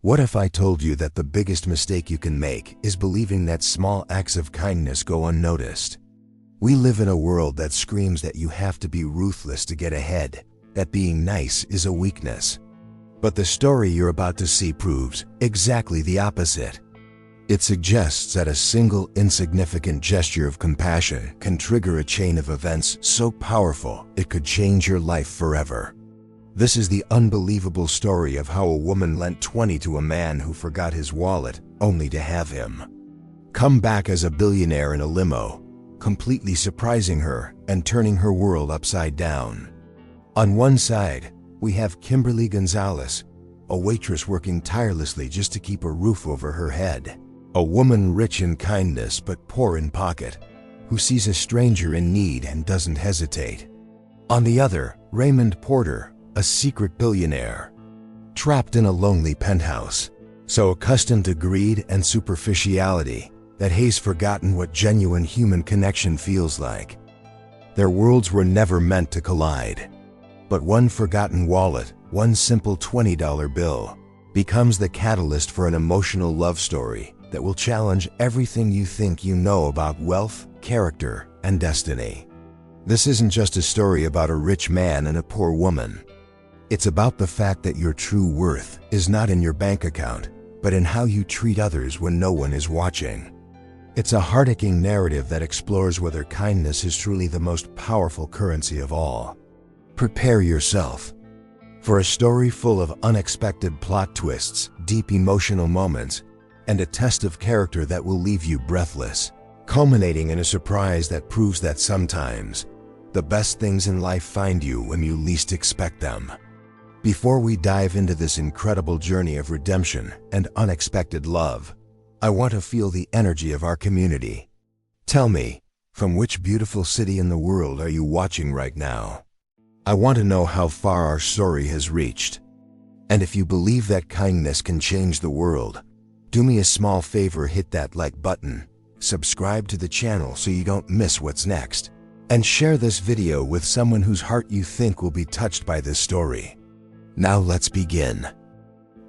What if I told you that the biggest mistake you can make is believing that small acts of kindness go unnoticed? We live in a world that screams that you have to be ruthless to get ahead, that being nice is a weakness. But the story you're about to see proves exactly the opposite. It suggests that a single insignificant gesture of compassion can trigger a chain of events so powerful it could change your life forever. This is the unbelievable story of how a woman lent 20 to a man who forgot his wallet, only to have him come back as a billionaire in a limo, completely surprising her and turning her world upside down. On one side, we have Kimberly Gonzales, a waitress working tirelessly just to keep a roof over her head. A woman rich in kindness but poor in pocket, who sees a stranger in need and doesn't hesitate. On the other, Raymond Porter, a secret billionaire, trapped in a lonely penthouse, so accustomed to greed and superficiality that he's forgotten what genuine human connection feels like. Their worlds were never meant to collide. But one forgotten wallet, one simple $20 bill, becomes the catalyst for an emotional love story that will challenge everything you think you know about wealth, character, and destiny. This isn't just a story about a rich man and a poor woman. It's about the fact that your true worth is not in your bank account, but in how you treat others when no one is watching. It's a heart-aching narrative that explores whether kindness is truly the most powerful currency of all. Prepare yourself for a story full of unexpected plot twists, deep emotional moments, and a test of character that will leave you breathless, culminating in a surprise that proves that sometimes the best things in life find you when you least expect them. Before we dive into this incredible journey of redemption and unexpected love, I want to feel the energy of our community. Tell me, from which beautiful city in the world are you watching right now? I want to know how far our story has reached. And if you believe that kindness can change the world, do me a small favor, hit that like button, subscribe to the channel so you don't miss what's next, and share this video with someone whose heart you think will be touched by this story. Now let's begin.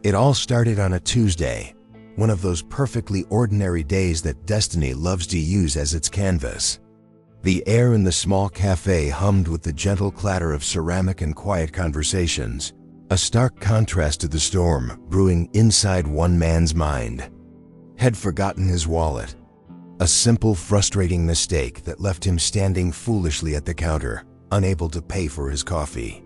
It all started on a Tuesday, one of those perfectly ordinary days that destiny loves to use as its canvas. The air in the small cafe hummed with the gentle clatter of ceramic and quiet conversations, a stark contrast to the storm brewing inside one man's mind. Had forgotten his wallet. A simple, frustrating mistake that left him standing foolishly at the counter, unable to pay for his coffee.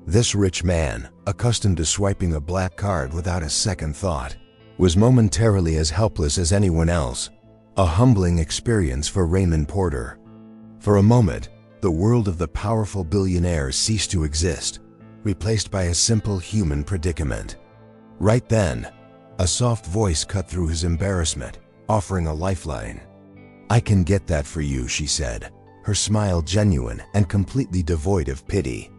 This rich man, accustomed to swiping a black card without a second thought, was momentarily as helpless as anyone else, a humbling experience for Raymond Porter. For a moment, the world of the powerful billionaire ceased to exist, replaced by a simple human predicament. Right then, a soft voice cut through his embarrassment, offering a lifeline. "I can get that for you," she said, her smile genuine and completely devoid of pity.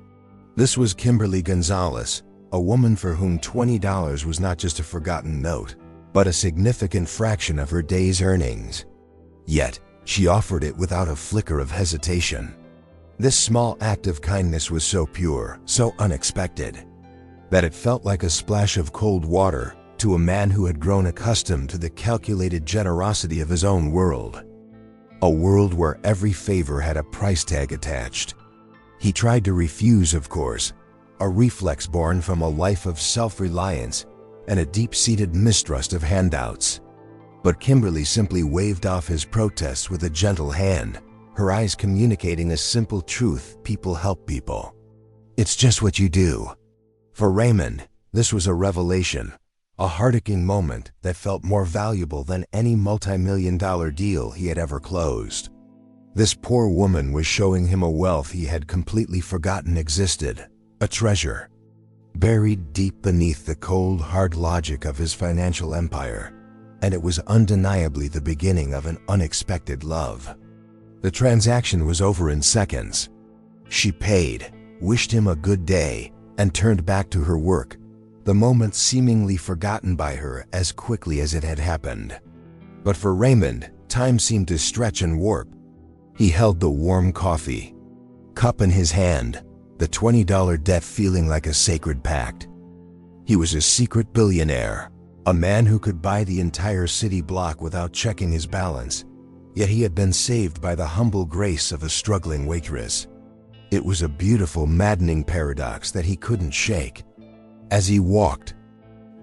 This was Kimberly Gonzales, a woman for whom $20 was not just a forgotten note, but a significant fraction of her day's earnings. Yet, she offered it without a flicker of hesitation. This small act of kindness was so pure, so unexpected, that it felt like a splash of cold water to a man who had grown accustomed to the calculated generosity of his own world. A world where every favor had a price tag attached. He tried to refuse, of course, a reflex born from a life of self-reliance and a deep-seated mistrust of handouts. But Kimberly simply waved off his protests with a gentle hand, her eyes communicating a simple truth: people help people. It's just what you do. For Raymond, this was a revelation, a heart-aching moment that felt more valuable than any multi-million-dollar deal he had ever closed. This poor woman was showing him a wealth he had completely forgotten existed, a treasure, buried deep beneath the cold, hard logic of his financial empire, and it was undeniably the beginning of an unexpected love. The transaction was over in seconds. She paid, wished him a good day, and turned back to her work, the moment seemingly forgotten by her as quickly as it had happened. But for Raymond, time seemed to stretch and warp. He held the warm coffee cup in his hand, the $20 debt feeling like a sacred pact. He was a secret billionaire, A man who could buy the entire city block without checking his balance, yet he had been saved by the humble grace of a struggling waitress. It was a beautiful, maddening paradox that he couldn't shake. As he walked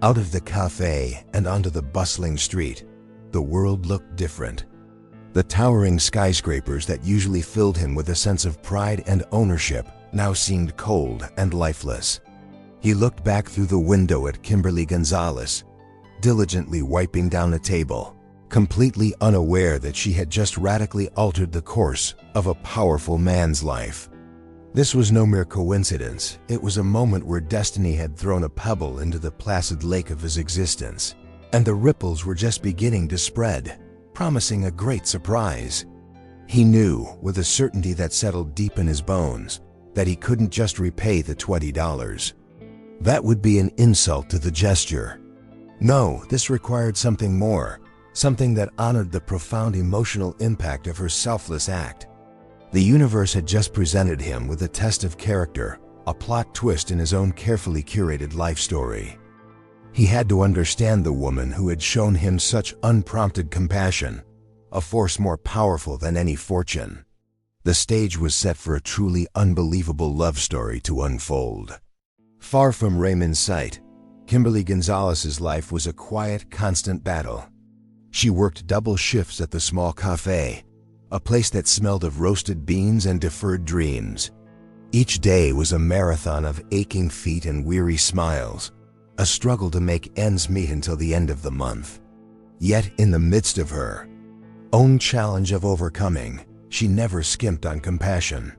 out of the cafe and onto the bustling street, the world looked different. The towering skyscrapers that usually filled him with a sense of pride and ownership now seemed cold and lifeless. He looked back through the window at Kimberly Gonzales, diligently wiping down a table, completely unaware that she had just radically altered the course of a powerful man's life. This was no mere coincidence. It was a moment where destiny had thrown a pebble into the placid lake of his existence, and the ripples were just beginning to spread, promising a great surprise. He knew, with a certainty that settled deep in his bones, that he couldn't just repay the $20. That would be an insult to the gesture. No, this required something more, something that honored the profound emotional impact of her selfless act. The universe had just presented him with a test of character, a plot twist in his own carefully curated life story. He had to understand the woman who had shown him such unprompted compassion, a force more powerful than any fortune. The stage was set for a truly unbelievable love story to unfold. Far from Raymond's sight, Kimberly Gonzales's life was a quiet, constant battle. She worked double shifts at the small cafe, a place that smelled of roasted beans and deferred dreams. Each day was a marathon of aching feet and weary smiles, a struggle to make ends meet until the end of the month. Yet, in the midst of her own challenge of overcoming, she never skimped on compassion.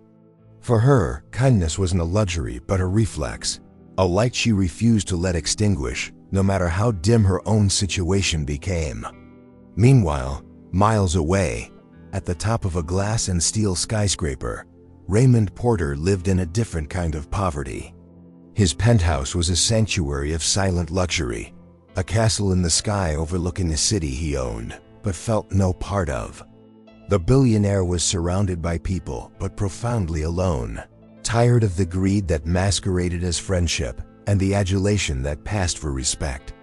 For her, kindness wasn't a luxury but a reflex, a light she refused to let extinguish, no matter how dim her own situation became. Meanwhile, miles away, at the top of a glass and steel skyscraper, Raymond Porter lived in a different kind of poverty. His penthouse was a sanctuary of silent luxury, a castle in the sky overlooking the city he owned, but felt no part of. The billionaire was surrounded by people, but profoundly alone, tired of the greed that masqueraded as friendship and the adulation that passed for respect.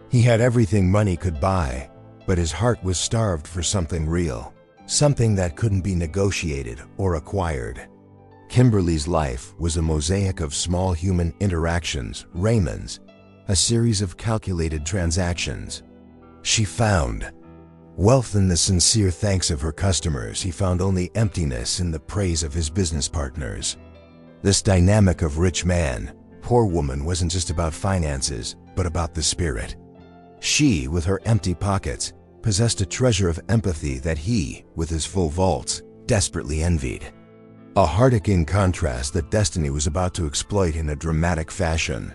He had everything money could buy, but his heart was starved for something real, something that couldn't be negotiated or acquired. Kimberly's life was a mosaic of small human interactions, Raymond's, a series of calculated transactions. She found wealth in the sincere thanks of her customers. He found only emptiness in the praise of his business partners. This dynamic of rich man, poor woman wasn't just about finances, but about the spirit. She, with her empty pockets, possessed a treasure of empathy that he, with his full vaults, desperately envied. A heartaching contrast that destiny was about to exploit in a dramatic fashion.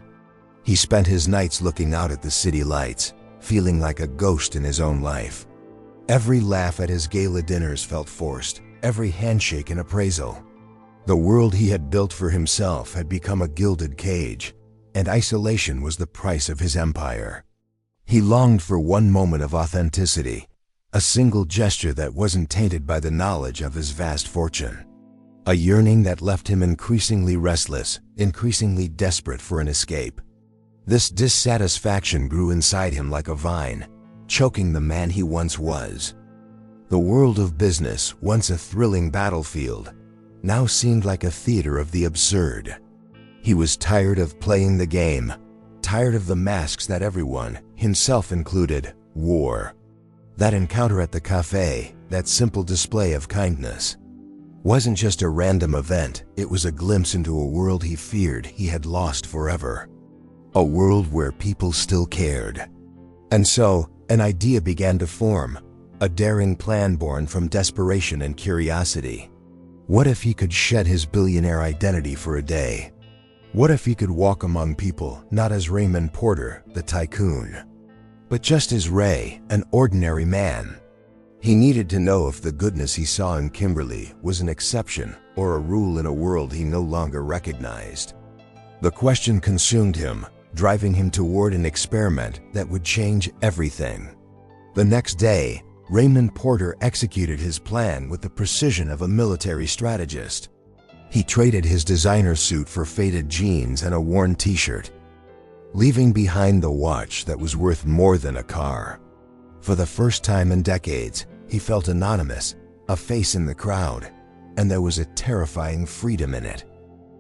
He spent his nights looking out at the city lights, feeling like a ghost in his own life. Every laugh at his gala dinners felt forced, every handshake an appraisal. The world he had built for himself had become a gilded cage, and isolation was the price of his empire. He longed for one moment of authenticity, a single gesture that wasn't tainted by the knowledge of his vast fortune. A yearning that left him increasingly restless, increasingly desperate for an escape. This dissatisfaction grew inside him like a vine, choking the man he once was. The world of business, once a thrilling battlefield, now seemed like a theater of the absurd. He was tired of playing the game, tired of the masks that everyone, himself included, wore. That encounter at the cafe, that simple display of kindness, wasn't just a random event. It was a glimpse into a world he feared he had lost forever. A world where people still cared. And so, an idea began to form, a daring plan born from desperation and curiosity. What if he could shed his billionaire identity for a day? What if he could walk among people, not as Raymond Porter, the tycoon, but just as Ray, an ordinary man? He needed to know if the goodness he saw in Kimberly was an exception or a rule in a world he no longer recognized. The question consumed him, driving him toward an experiment that would change everything. The next day, Raymond Porter executed his plan with the precision of a military strategist. He traded his designer suit for faded jeans and a worn t-shirt. leaving behind the watch that was worth more than a car. For the first time in decades, he felt anonymous, a face in the crowd, and there was a terrifying freedom in it.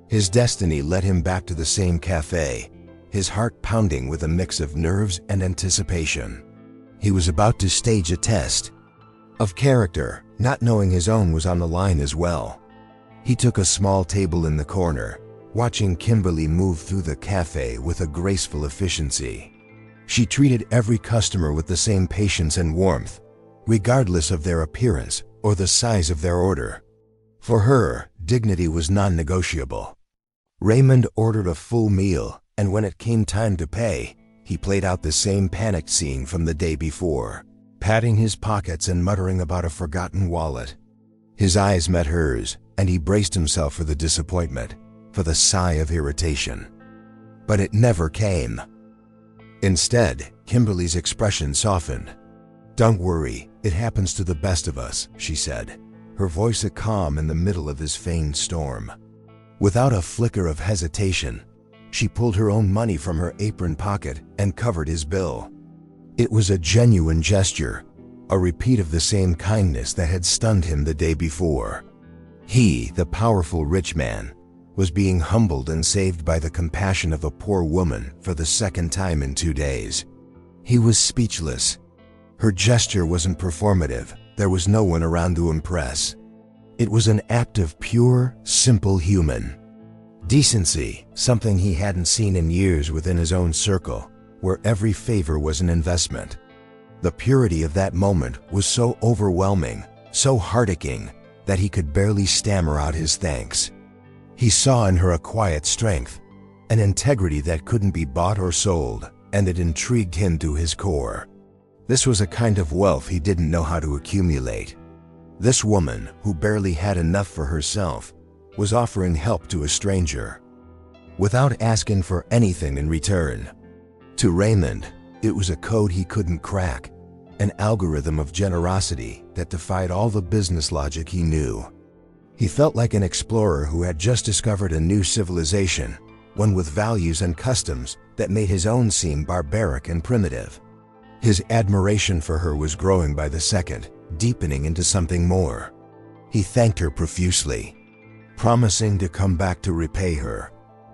His destiny led him back to the same cafe, his heart pounding with a mix of nerves and anticipation. He was about to stage a test of character, not knowing his own was on the line as well. He took a small table in the corner, watching Kimberly move through the cafe with a graceful efficiency. She treated every customer with the same patience and warmth, regardless of their appearance or the size of their order. For her, dignity was non-negotiable. Raymond ordered a full meal, and when it came time to pay, he played out the same panicked scene from the day before, patting his pockets and muttering about a forgotten wallet. His eyes met hers, and he braced himself for the disappointment, for the sigh of irritation. But it never came. Instead, Kimberly's expression softened. "Don't worry, it happens to the best of us," she said, her voice a calm in the middle of his feigned storm. Without a flicker of hesitation, she pulled her own money from her apron pocket and covered his bill. It was a genuine gesture, a repeat of the same kindness that had stunned him the day before. He, the powerful rich man, was being humbled and saved by the compassion of a poor woman for the second time in 2 days. He was speechless. Her gesture wasn't performative. There was no one around to impress. It was an act of pure, simple human decency, something he hadn't seen in years within his own circle, where every favor was an investment. The purity of that moment was so overwhelming, so heart-aching, that he could barely stammer out his thanks. He saw in her a quiet strength, an integrity that couldn't be bought or sold, and it intrigued him to his core. This was a kind of wealth he didn't know how to accumulate. This woman, who barely had enough for herself, was offering help to a stranger, without asking for anything in return. To Raymond, it was a code he couldn't crack, an algorithm of generosity that defied all the business logic he knew. He felt like an explorer who had just discovered a new civilization, one with values and customs that made his own seem barbaric and primitive. His admiration for her was growing by the second, deepening into something more. He thanked her profusely, promising to come back to repay her,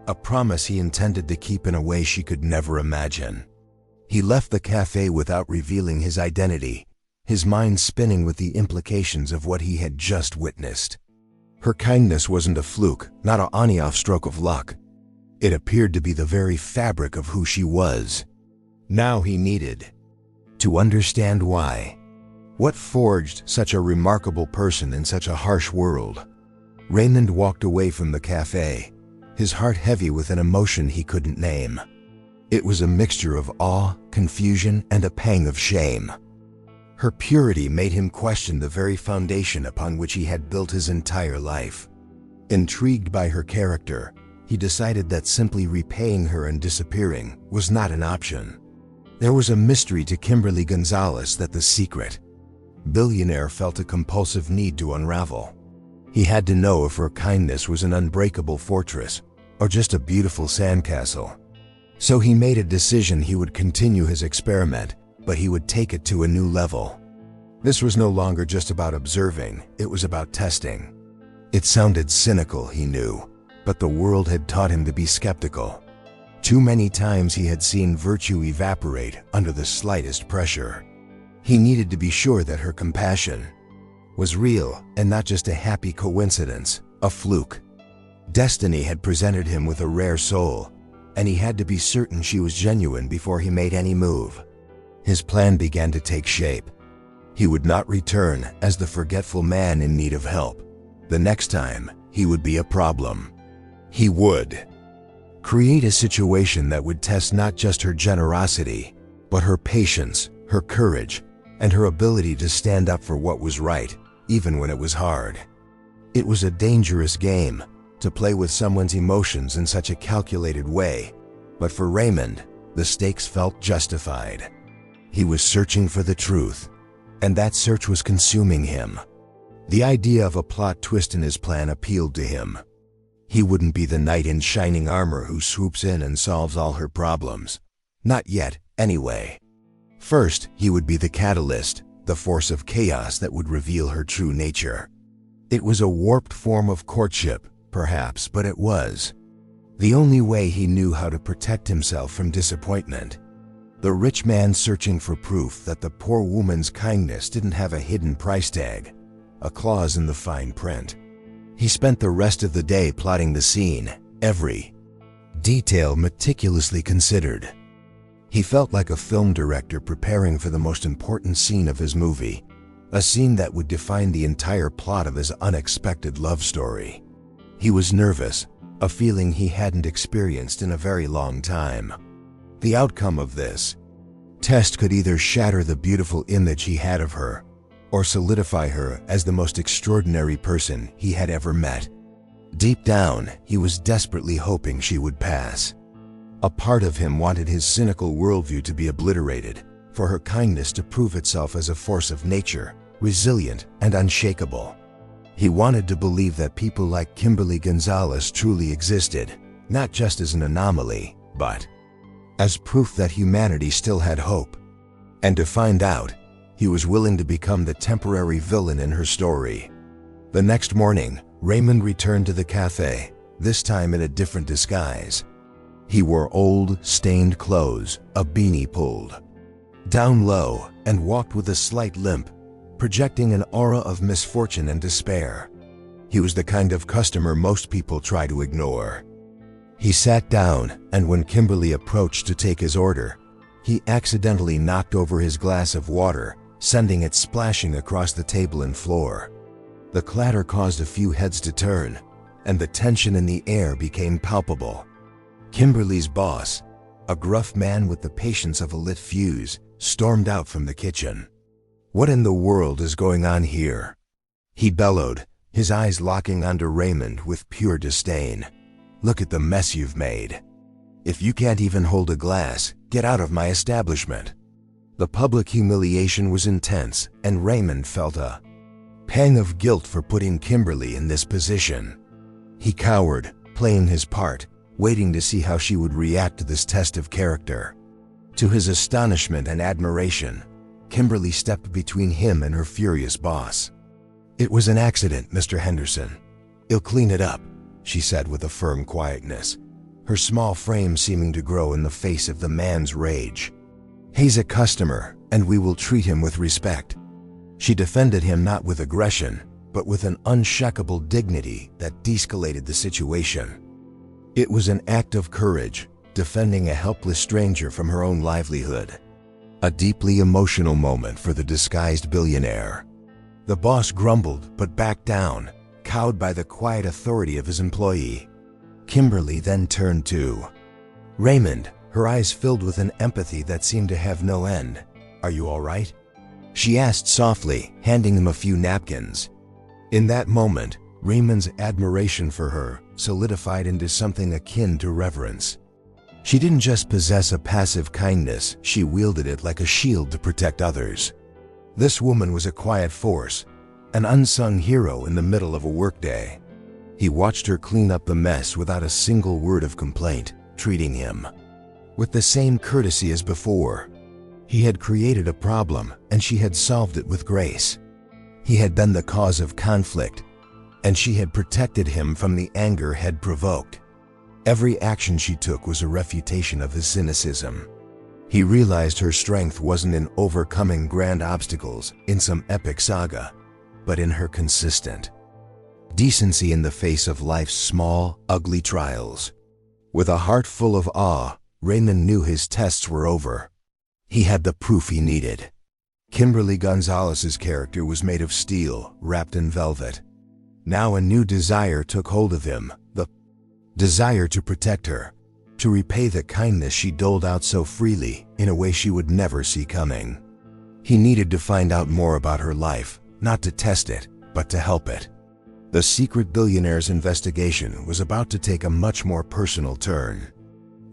a promise he intended to keep in a way she could never imagine. He left the cafe without revealing his identity, his mind spinning with the implications of what he had just witnessed. Her kindness wasn't a fluke, not an on-off stroke of luck. It appeared to be the very fabric of who she was. Now he needed to understand why. What forged such a remarkable person in such a harsh world? Raymond walked away from the cafe, his heart heavy with an emotion he couldn't name. It was a mixture of awe, confusion, and a pang of shame. Her purity made him question the very foundation upon which he had built his entire life. Intrigued by her character, he decided that simply repaying her and disappearing was not an option. There was a mystery to Kimberly Gonzales that the secret billionaire felt a compulsive need to unravel. He had to know if her kindness was an unbreakable fortress or just a beautiful sandcastle. So he made a decision he would continue his experiment, but he would take it to a new level. This was no longer just about observing, it was about testing. It sounded cynical, he knew, but the world had taught him to be skeptical. Too many times he had seen virtue evaporate under the slightest pressure. He needed to be sure that her compassion was real and not just a happy coincidence, a fluke. Destiny had presented him with a rare soul, and he had to be certain she was genuine before he made any move. His plan began to take shape. He would not return as the forgetful man in need of help. The next time, he would be a problem. He would create a situation that would test not just her generosity, but her patience, her courage, and her ability to stand up for what was right, even when it was hard. It was a dangerous game, to play with someone's emotions in such a calculated way, but for Raymond, the stakes felt justified. He was searching for the truth, and that search was consuming him. The idea of a plot twist in his plan appealed to him. He wouldn't be the knight in shining armor who swoops in and solves all her problems. Not yet, anyway. First, he would be the catalyst, the force of chaos that would reveal her true nature. It was a warped form of courtship, perhaps, but it was the only way he knew how to protect himself from disappointment. The rich man searching for proof that the poor woman's kindness didn't have a hidden price tag, a clause in the fine print. He spent the rest of the day plotting the scene, every detail meticulously considered. He felt like a film director preparing for the most important scene of his movie, a scene that would define the entire plot of his unexpected love story. He was nervous, a feeling he hadn't experienced in a very long time. The outcome of this test could either shatter the beautiful image he had of her, or solidify her as the most extraordinary person he had ever met. Deep down, he was desperately hoping she would pass. A part of him wanted his cynical worldview to be obliterated, for her kindness to prove itself as a force of nature, resilient and unshakable. He wanted to believe that people like Kimberly Gonzales truly existed, not just as an anomaly, but as proof that humanity still had hope. And to find out, he was willing to become the temporary villain in her story. The next morning, Raymond returned to the cafe, this time in a different disguise. He wore old, stained clothes, a beanie pulled down low, and walked with a slight limp, projecting an aura of misfortune and despair. He was the kind of customer most people try to ignore. He sat down, and when Kimberly approached to take his order, he accidentally knocked over his glass of water, sending it splashing across the table and floor. The clatter caused a few heads to turn, and the tension in the air became palpable. Kimberly's boss, a gruff man with the patience of a lit fuse, stormed out from the kitchen. "What in the world is going on here?" he bellowed, his eyes locking onto Raymond with pure disdain. "Look at the mess you've made. If you can't even hold a glass, get out of my establishment." The public humiliation was intense, and Raymond felt a pang of guilt for putting Kimberly in this position. He cowered, playing his part, waiting to see how she would react to this test of character. To his astonishment and admiration, Kimberly stepped between him and her furious boss. "It was an accident, Mr. Henderson. I'll clean it up," she said with a firm quietness, her small frame seeming to grow in the face of the man's rage. "He's a customer, and we will treat him with respect." She defended him not with aggression, but with an unshakable dignity that de-escalated the situation. It was an act of courage, defending a helpless stranger from her own livelihood. A deeply emotional moment for the disguised billionaire. The boss grumbled but backed down, cowed by the quiet authority of his employee. Kimberly then turned to Raymond, her eyes filled with an empathy that seemed to have no end. "Are you all right?" she asked softly, handing him a few napkins. In that moment, Raymond's admiration for her solidified into something akin to reverence. She didn't just possess a passive kindness, she wielded it like a shield to protect others. This woman was a quiet force, an unsung hero in the middle of a workday. He watched her clean up the mess without a single word of complaint, treating him with the same courtesy as before. He had created a problem, and she had solved it with grace. He had been the cause of conflict, and she had protected him from the anger had provoked. Every action she took was a refutation of his cynicism. He realized her strength wasn't in overcoming grand obstacles in some epic saga, but in her consistent decency in the face of life's small, ugly trials. With a heart full of awe, Raymond knew his tests were over. He had the proof he needed. Kimberly Gonzales's character was made of steel, wrapped in velvet. Now a new desire took hold of him, the desire to protect her, to repay the kindness she doled out so freely in a way she would never see coming. He needed to find out more about her life, not to test it, but to help it. The secret billionaire's investigation was about to take a much more personal turn.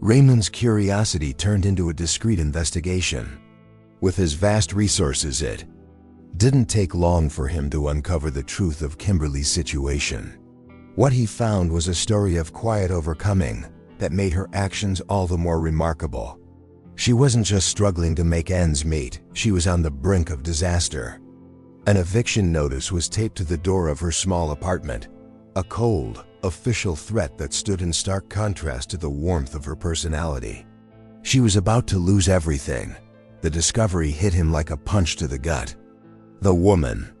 Raymond's curiosity turned into a discreet investigation. With his vast resources, it didn't take long for him to uncover the truth of Kimberly's situation. What he found was a story of quiet overcoming that made her actions all the more remarkable. She wasn't just struggling to make ends meet, she was on the brink of disaster. An eviction notice was taped to the door of her small apartment, a cold, official threat that stood in stark contrast to the warmth of her personality. She was about to lose everything. The discovery hit him like a punch to the gut. The woman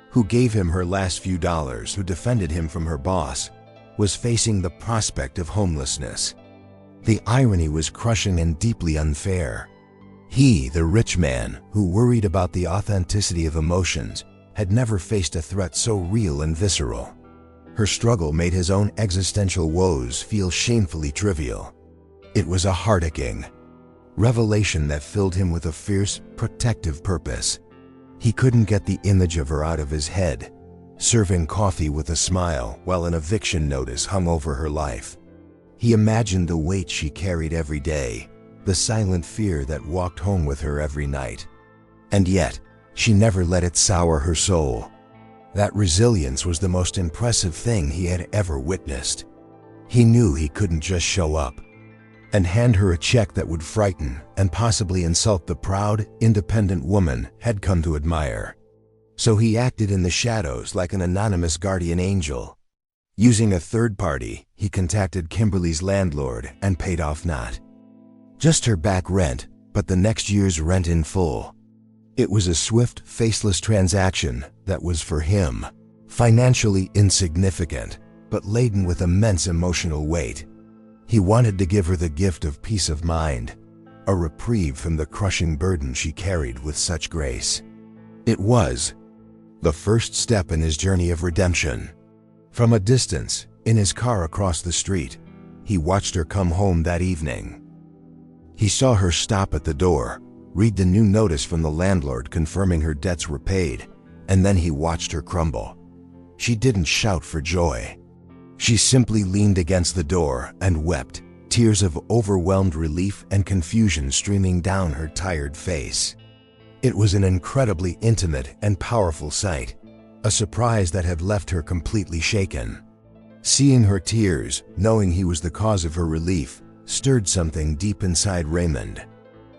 who gave him her last few dollars, who defended him from her boss, was facing the prospect of homelessness. The irony was crushing and deeply unfair. He, the rich man, who worried about the authenticity of emotions, had never faced a threat so real and visceral. Her struggle made his own existential woes feel shamefully trivial. It was a heart-aching revelation that filled him with a fierce, protective purpose. He couldn't get the image of her out of his head, serving coffee with a smile while an eviction notice hung over her life. He imagined the weight she carried every day, the silent fear that walked home with her every night. And yet, she never let it sour her soul. That resilience was the most impressive thing he had ever witnessed. He knew he couldn't just show up and hand her a check that would frighten and possibly insult the proud, independent woman had come to admire. So he acted in the shadows like an anonymous guardian angel. Using a third party, he contacted Kimberly's landlord and paid off not just her back rent, but the next year's rent in full. It was a swift, faceless transaction that was, for him, financially insignificant, but laden with immense emotional weight. He wanted to give her the gift of peace of mind, a reprieve from the crushing burden she carried with such grace. It was the first step in his journey of redemption. From a distance, in his car across the street, he watched her come home that evening. He saw her stop at the door, read the new notice from the landlord confirming her debts were paid, and then he watched her crumble. She didn't shout for joy. She simply leaned against the door and wept, tears of overwhelmed relief and confusion streaming down her tired face. It was an incredibly intimate and powerful sight, a surprise that had left her completely shaken. Seeing her tears, knowing he was the cause of her relief, stirred something deep inside Raymond.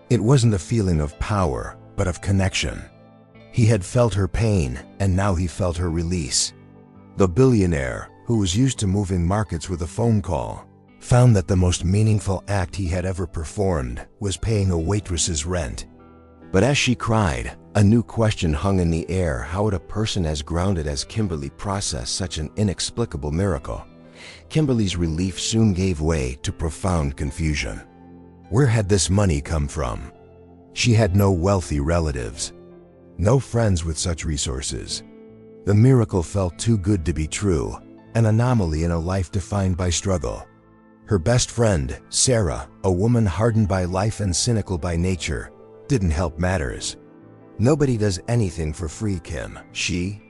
It wasn't a feeling of power, but of connection. He had felt her pain, and now he felt her release. The billionaire, who was used to moving markets with a phone call, found that the most meaningful act he had ever performed was paying a waitress's rent. But as she cried, a new question hung in the air. How would a person as grounded as Kimberly process such an inexplicable miracle? Kimberly's relief soon gave way to profound confusion. Where had this money come from? She had no wealthy relatives, no friends with such resources. The miracle felt too good to be true, an anomaly in a life defined by struggle. Her best friend, Sarah, a woman hardened by life and cynical by nature, didn't help matters. "Nobody does anything for free, Kim," she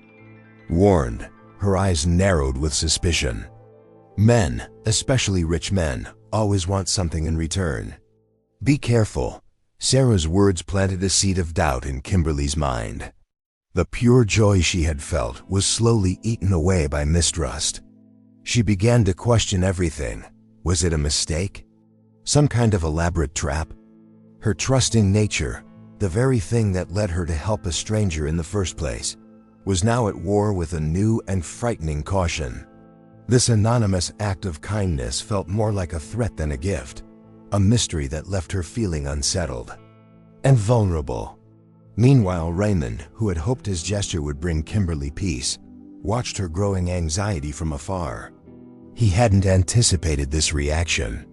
warned, her eyes narrowed with suspicion. "Men, especially rich men, always want something in return." "Be careful." Sarah's words planted a seed of doubt in Kimberly's mind. The pure joy she had felt was slowly eaten away by mistrust. She began to question everything. Was it a mistake? Some kind of elaborate trap? Her trusting nature, the very thing that led her to help a stranger in the first place, was now at war with a new and frightening caution. This anonymous act of kindness felt more like a threat than a gift, a mystery that left her feeling unsettled and vulnerable. Meanwhile, Raymond, who had hoped his gesture would bring Kimberly peace, watched her growing anxiety from afar. He hadn't anticipated this reaction.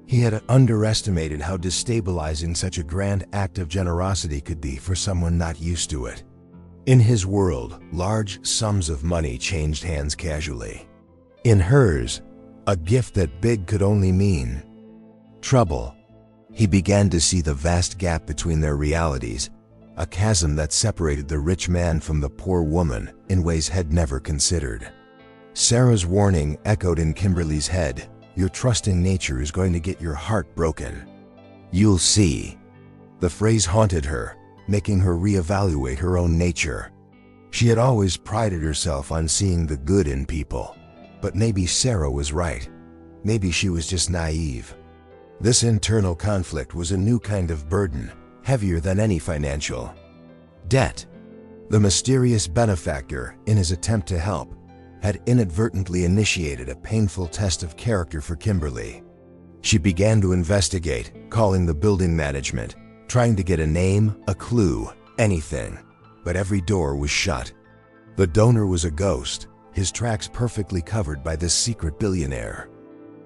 He had underestimated how destabilizing such a grand act of generosity could be for someone not used to it. In his world, large sums of money changed hands casually. In hers, a gift that big could only mean trouble. He began to see the vast gap between their realities, a chasm that separated the rich man from the poor woman in ways he'd never considered. Sarah's warning echoed in Kimberly's head. Your trusting nature is going to get your heart broken. You'll see. The phrase haunted her, making her reevaluate her own nature. She had always prided herself on seeing the good in people, But maybe Sarah was right. Maybe she was just naive. This internal conflict was a new kind of burden, heavier than any financial debt. The mysterious benefactor, in his attempt to help, had inadvertently initiated a painful test of character for Kimberly. She began to investigate, calling the building management, trying to get a name, a clue, anything. But every door was shut. The donor was a ghost, his tracks perfectly covered by this secret billionaire.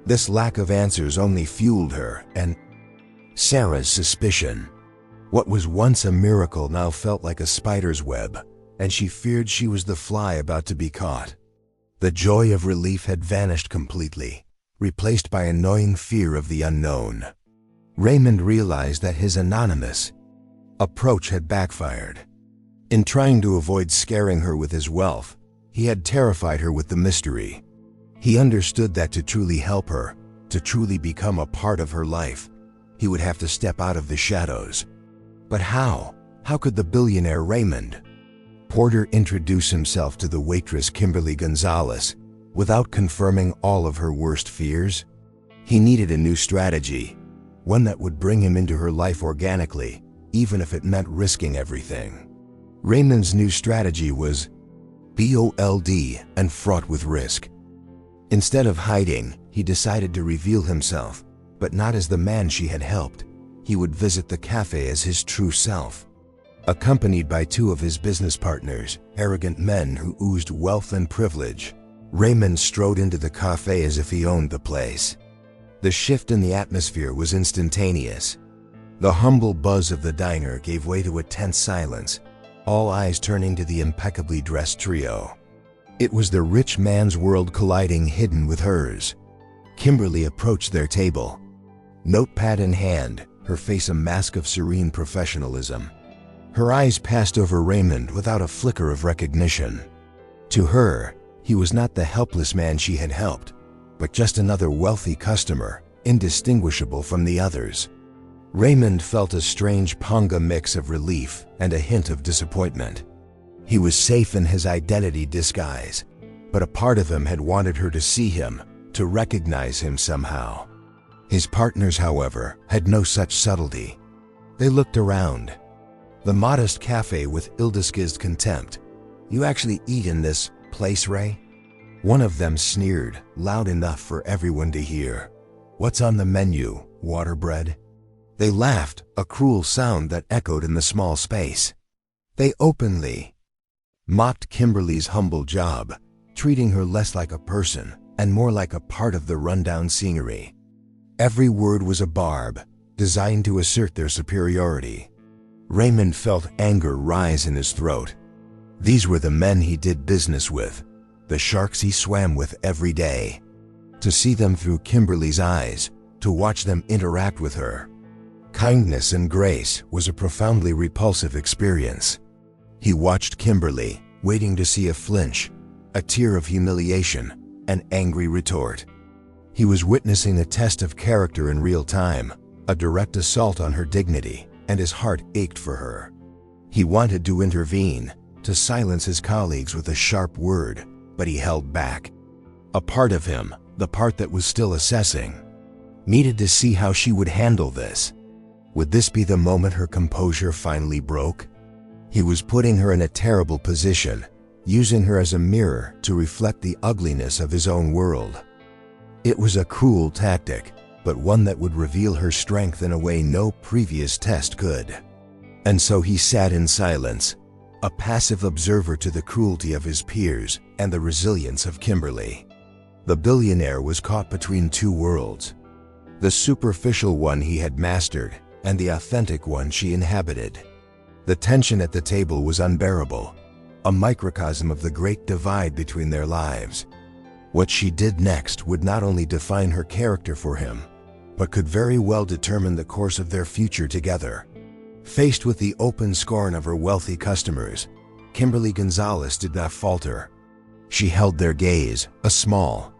This lack of answers only fueled her and Sarah's suspicion. What was once a miracle now felt like a spider's web, and she feared she was the fly about to be caught. The joy of relief had vanished completely, replaced by annoying fear of the unknown. Raymond realized that his anonymous approach had backfired. In trying to avoid scaring her with his wealth, he had terrified her with the mystery. He understood that to truly help her, to truly become a part of her life, he would have to step out of the shadows. But how? How could the billionaire Raymond Porter introduce himself to the waitress Kimberly Gonzales without confirming all of her worst fears? He needed a new strategy, one that would bring him into her life organically, even if it meant risking everything. Raymond's new strategy was bold and fraught with risk. Instead of hiding, he decided to reveal himself, but not as the man she had helped. He would visit the cafe as his true self. Accompanied by two of his business partners, arrogant men who oozed wealth and privilege, Raymond strode into the cafe as if he owned the place. The shift in the atmosphere was instantaneous. The humble buzz of the diner gave way to a tense silence, all eyes turning to the impeccably dressed trio. It was the rich man's world colliding hidden with hers. Kimberly approached their table, notepad in hand, her face a mask of serene professionalism. Her eyes passed over Raymond without a flicker of recognition. To her, he was not the helpless man she had helped, but just another wealthy customer, indistinguishable from the others. Raymond felt a strange Ponga mix of relief and a hint of disappointment. He was safe in his identity disguise, but a part of him had wanted her to see him, to recognize him somehow. His partners, however, had no such subtlety. They looked around. The modest cafe with ill-disguised contempt. "You actually eat in this place, Ray?" One of them sneered, loud enough for everyone to hear. "What's on the menu? Water bread?" They laughed, a cruel sound that echoed in the small space. They openly mocked Kimberly's humble job, treating her less like a person and more like a part of the rundown scenery. Every word was a barb, designed to assert their superiority. Raymond felt anger rise in his throat. These were the men he did business with, the sharks he swam with every day. To see them through Kimberly's eyes, to watch them interact with her, kindness and grace, was a profoundly repulsive experience. He watched Kimberly, waiting to see a flinch, a tear of humiliation, an angry retort. He was witnessing a test of character in real time, a direct assault on her dignity, and his heart ached for her. He wanted to intervene, to silence his colleagues with a sharp word, but he held back. A part of him, the part that was still assessing, needed to see how she would handle this. Would this be the moment her composure finally broke? He was putting her in a terrible position, using her as a mirror to reflect the ugliness of his own world. It was a cruel tactic, but one that would reveal her strength in a way no previous test could. And so he sat in silence, a passive observer to the cruelty of his peers and the resilience of Kimberly. The billionaire was caught between two worlds, the superficial one he had mastered and the authentic one she inhabited. The tension at the table was unbearable, a microcosm of the great divide between their lives. What she did next would not only define her character for him, but could very well determine the course of their future together. Faced with the open scorn of her wealthy customers, Kimberly Gonzales did not falter. She held their gaze, a small,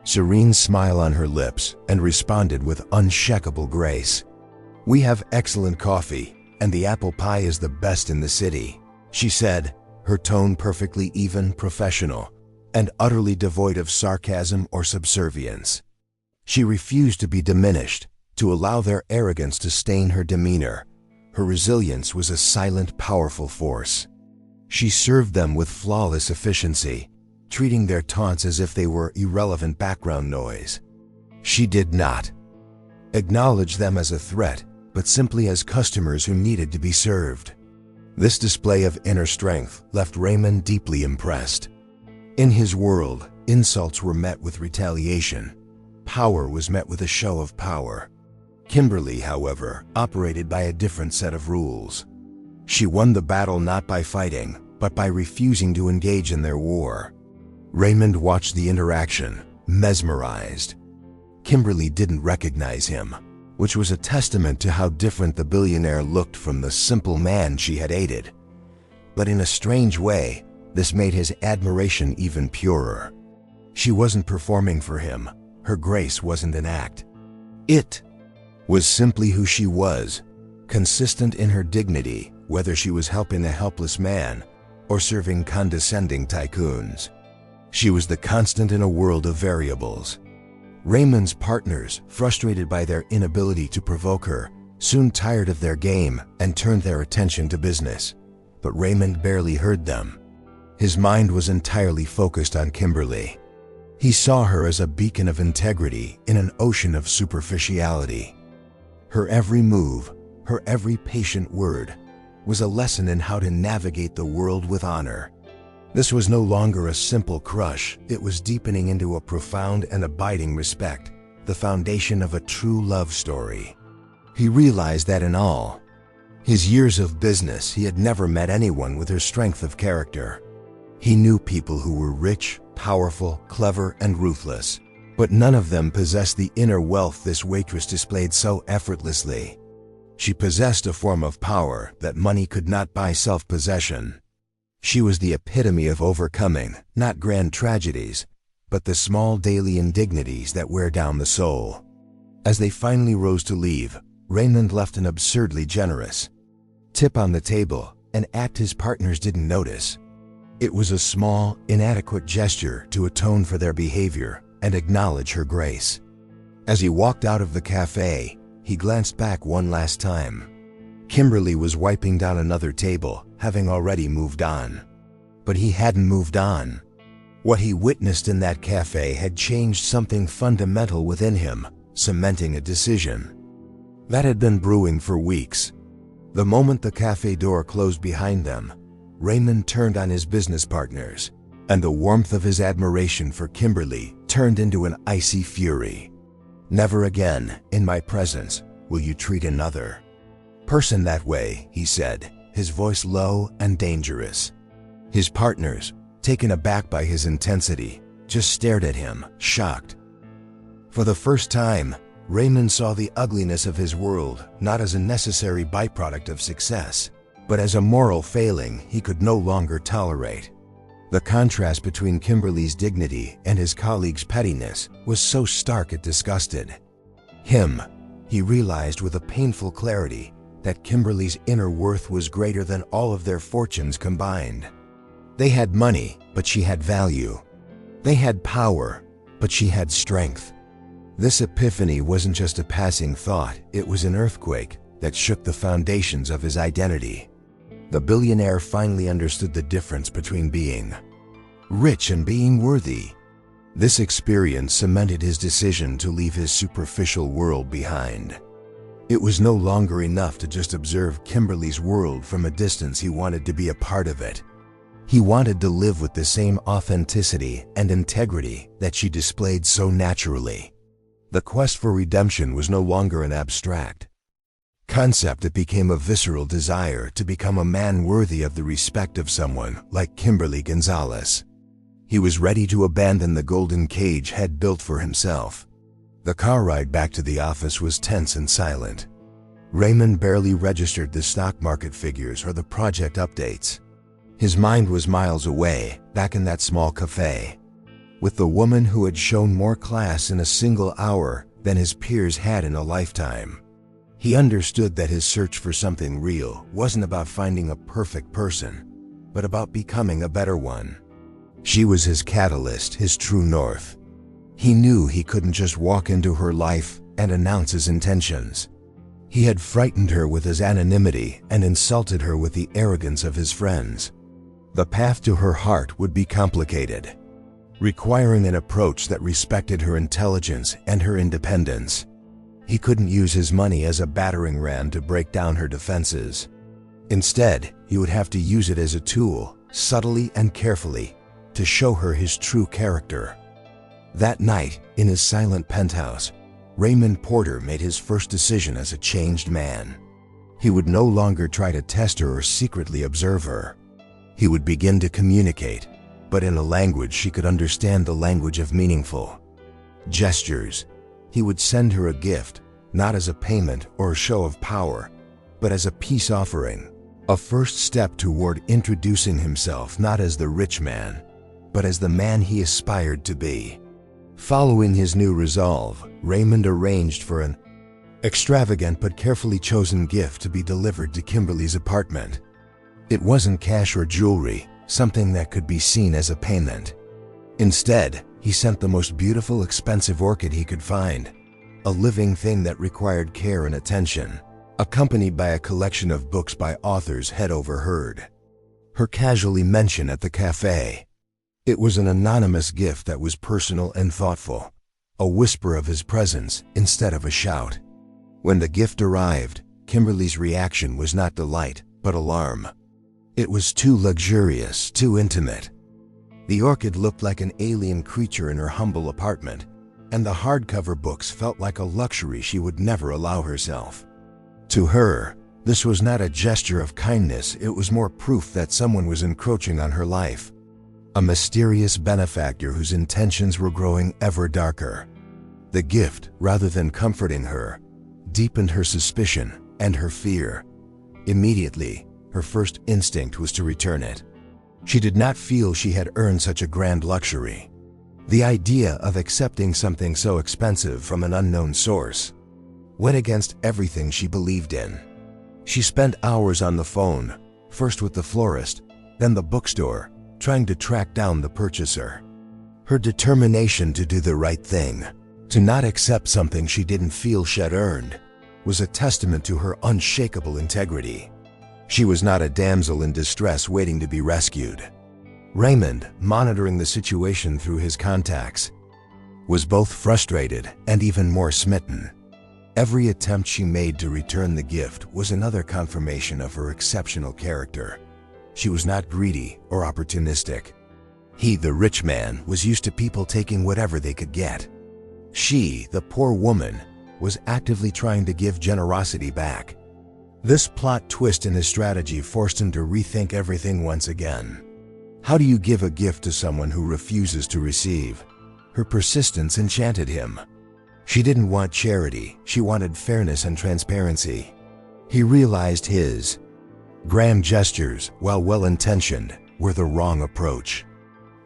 serene smile on her lips, and responded with unshakable grace. "We have excellent coffee, and the apple pie is the best in the city," she said, her tone perfectly even, professional. and utterly devoid of sarcasm or subservience. She refused to be diminished, to allow their arrogance to stain her demeanor. Her resilience was a silent, powerful force. She served them with flawless efficiency, treating their taunts as if they were irrelevant background noise. She did not acknowledge them as a threat, but simply as customers who needed to be served. This display of inner strength left Raymond deeply impressed. In his world, insults were met with retaliation. Power was met with a show of power. Kimberly, however, operated by a different set of rules. She won the battle not by fighting, but by refusing to engage in their war. Raymond watched the interaction, mesmerized. Kimberly didn't recognize him, which was a testament to how different the billionaire looked from the simple man she had aided. But in a strange way, this made his admiration even purer. She wasn't performing for him. Her grace wasn't an act. It was simply who she was, consistent in her dignity, whether she was helping a helpless man or serving condescending tycoons. She was the constant in a world of variables. Raymond's partners, frustrated by their inability to provoke her, soon tired of their game and turned their attention to business. But Raymond barely heard them. His mind was entirely focused on Kimberly. He saw her as a beacon of integrity in an ocean of superficiality. Her every move, her every patient word, was a lesson in how to navigate the world with honor. This was no longer a simple crush, it was deepening into a profound and abiding respect, the foundation of a true love story. He realized that in all his years of business, he had never met anyone with her strength of character. He knew people who were rich, powerful, clever, and ruthless, but none of them possessed the inner wealth this waitress displayed so effortlessly. She possessed a form of power that money could not buy: self-possession. She was the epitome of overcoming, not grand tragedies, but the small daily indignities that wear down the soul. As they finally rose to leave, Raymond left an absurdly generous tip on the table, an act his partners didn't notice. It was a small, inadequate gesture to atone for their behavior and acknowledge her grace. As he walked out of the cafe, he glanced back one last time. Kimberly was wiping down another table, having already moved on. But he hadn't moved on. What he witnessed in that cafe had changed something fundamental within him, cementing a decision that had been brewing for weeks. The moment the cafe door closed behind them, Raymond turned on his business partners, and the warmth of his admiration for Kimberly turned into an icy fury. "Never again, in my presence, will you treat another person that way," he said, his voice low and dangerous. His partners, taken aback by his intensity, just stared at him, shocked. For the first time, Raymond saw the ugliness of his world not as a necessary byproduct of success, but as a moral failing he could no longer tolerate. The contrast between Kimberly's dignity and his colleague's pettiness was so stark it disgusted him. He realized with a painful clarity that Kimberly's inner worth was greater than all of their fortunes combined. They had money, but she had value. They had power, but she had strength. This epiphany wasn't just a passing thought, it was an earthquake that shook the foundations of his identity. The billionaire finally understood the difference between being rich and being worthy. This experience cemented his decision to leave his superficial world behind. It was no longer enough to just observe Kimberly's world from a distance. He wanted to be a part of it. He wanted to live with the same authenticity and integrity that she displayed so naturally. The quest for redemption was no longer an abstract concept. It became a visceral desire to become a man worthy of the respect of someone like Kimberly Gonzales. He was ready to abandon the golden cage he had built for himself. The car ride back to the office was tense and silent. Raymond barely registered the stock market figures or the project updates. His mind was miles away, back in that small cafe, with the woman who had shown more class in a single hour than his peers had in a lifetime. He understood that his search for something real wasn't about finding a perfect person, but about becoming a better one. She was his catalyst, his true north. He knew he couldn't just walk into her life and announce his intentions. He had frightened her with his anonymity and insulted her with the arrogance of his friends. The path to her heart would be complicated, requiring an approach that respected her intelligence and her independence. He couldn't use his money as a battering ram to break down her defenses. Instead, he would have to use it as a tool, subtly and carefully, to show her his true character. That night, in his silent penthouse, Raymond Porter made his first decision as a changed man. He would no longer try to test her or secretly observe her. He would begin to communicate, but in a language she could understand, the language of meaningful gestures. He would send her a gift, not as a payment or a show of power, but as a peace offering, a first step toward introducing himself not as the rich man, but as the man he aspired to be. Following his new resolve, Raymond arranged for an extravagant but carefully chosen gift to be delivered to Kimberly's apartment. It wasn't cash or jewelry, something that could be seen as a payment. Instead, he sent the most beautiful, expensive orchid he could find, a living thing that required care and attention, accompanied by a collection of books by authors he'd overheard her casually mention at the cafe. It was an anonymous gift that was personal and thoughtful, a whisper of his presence instead of a shout. When the gift arrived, Kimberly's reaction was not delight, but alarm. It was too luxurious, too intimate. The orchid looked like an alien creature in her humble apartment, and the hardcover books felt like a luxury she would never allow herself. To her, this was not a gesture of kindness, it was more proof that someone was encroaching on her life. A mysterious benefactor whose intentions were growing ever darker. The gift, rather than comforting her, deepened her suspicion and her fear. Immediately, her first instinct was to return it. She did not feel she had earned such a grand luxury. The idea of accepting something so expensive from an unknown source went against everything she believed in. She spent hours on the phone, first with the florist, then the bookstore, trying to track down the purchaser. Her determination to do the right thing, to not accept something she didn't feel she'd earned, was a testament to her unshakable integrity. She was not a damsel in distress waiting to be rescued. Raymond, monitoring the situation through his contacts, was both frustrated and even more smitten. Every attempt she made to return the gift was another confirmation of her exceptional character. She was not greedy or opportunistic. He, the rich man, was used to people taking whatever they could get. She, the poor woman, was actively trying to give generosity back. This plot twist in his strategy forced him to rethink everything once again. How do you give a gift to someone who refuses to receive? Her persistence enchanted him. She didn't want charity, she wanted fairness and transparency. He realized his grand gestures, while well-intentioned, were the wrong approach.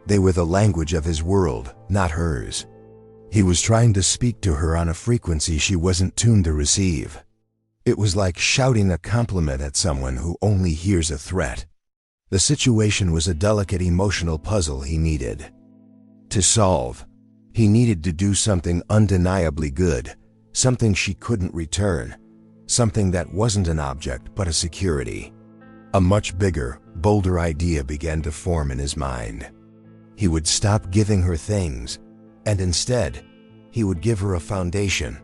They were the language of his world, not hers. He was trying to speak to her on a frequency she wasn't tuned to receive. It was like shouting a compliment at someone who only hears a threat. The situation was a delicate emotional puzzle he needed to solve. He needed to do something undeniably good, something she couldn't return, something that wasn't an object but a security. A much bigger, bolder idea began to form in his mind. He would stop giving her things, and instead, he would give her a foundation,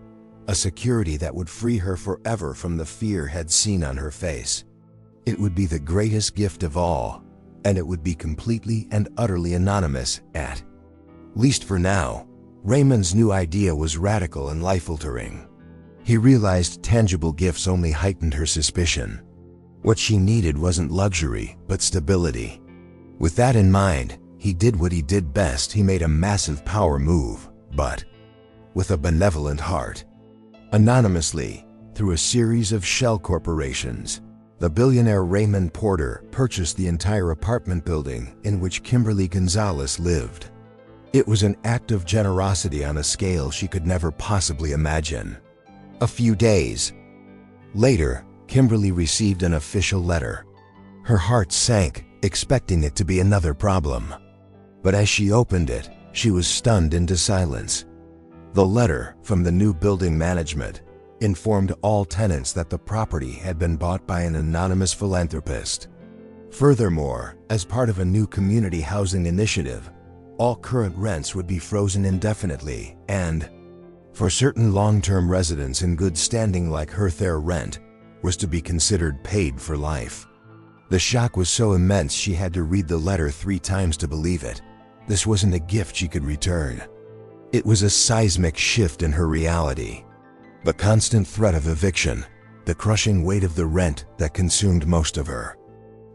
a security that would free her forever from the fear he'd seen on her face. It would be the greatest gift of all, and it would be completely and utterly anonymous, at least for now. Raymond's new idea was radical and life-altering. He realized tangible gifts only heightened her suspicion. What she needed wasn't luxury, but stability. With that in mind, he did what he did best. He made a massive power move, but with a benevolent heart. Anonymously, through a series of shell corporations, the billionaire Raymond Porter purchased the entire apartment building in which Kimberly Gonzales lived. It was an act of generosity on a scale she could never possibly imagine. A few days later, Kimberly received an official letter. Her heart sank, expecting it to be another problem. But as she opened it, she was stunned into silence. The letter from the new building management informed all tenants that the property had been bought by an anonymous philanthropist. Furthermore, as part of a new community housing initiative, all current rents would be frozen indefinitely, and, for certain long-term residents in good standing like her, their rent was to be considered paid for life. The shock was so immense she had to read the letter 3 times to believe it. This wasn't a gift she could return. It was a seismic shift in her reality. The constant threat of eviction, the crushing weight of the rent that consumed most of her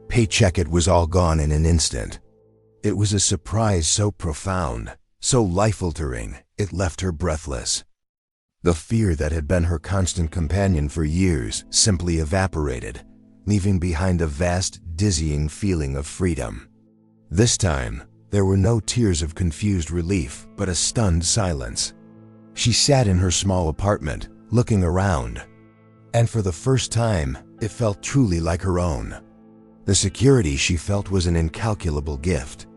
paycheck, it was all gone in an instant. It was a surprise so profound, so life-altering, it left her breathless. The fear that had been her constant companion for years simply evaporated, leaving behind a vast, dizzying feeling of freedom. This time, there were no tears of confused relief, but a stunned silence. She sat in her small apartment, looking around, and for the first time, it felt truly like her own. The security she felt was an incalculable gift.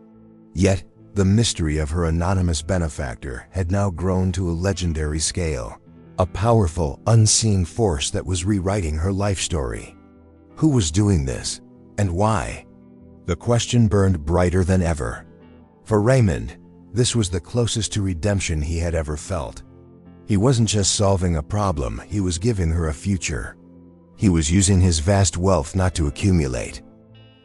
Yet, the mystery of her anonymous benefactor had now grown to a legendary scale, a powerful, unseen force that was rewriting her life story. Who was doing this, and why? The question burned brighter than ever. For Raymond, this was the closest to redemption he had ever felt. He wasn't just solving a problem, he was giving her a future. He was using his vast wealth not to accumulate